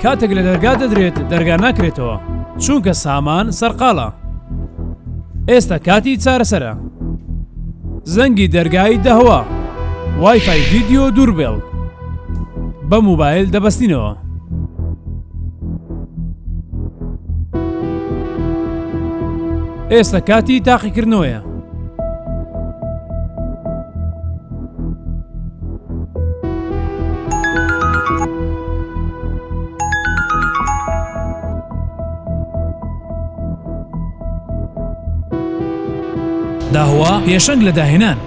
کاتێک لە دەرگا دەدرێت دەرگا ناکرێتەوە چونکە سامان سەرقاڵە. ئێستا کاتی چارەسەرە. زەنگی دەرگای دەهوا، وایفای ڤیدیۆ دووربێڵ بە موبایل دەبەستینەوە. ئێستا کاتی تاقیکردنەوەیە. داهوا پێشەنگ لە داهێنان.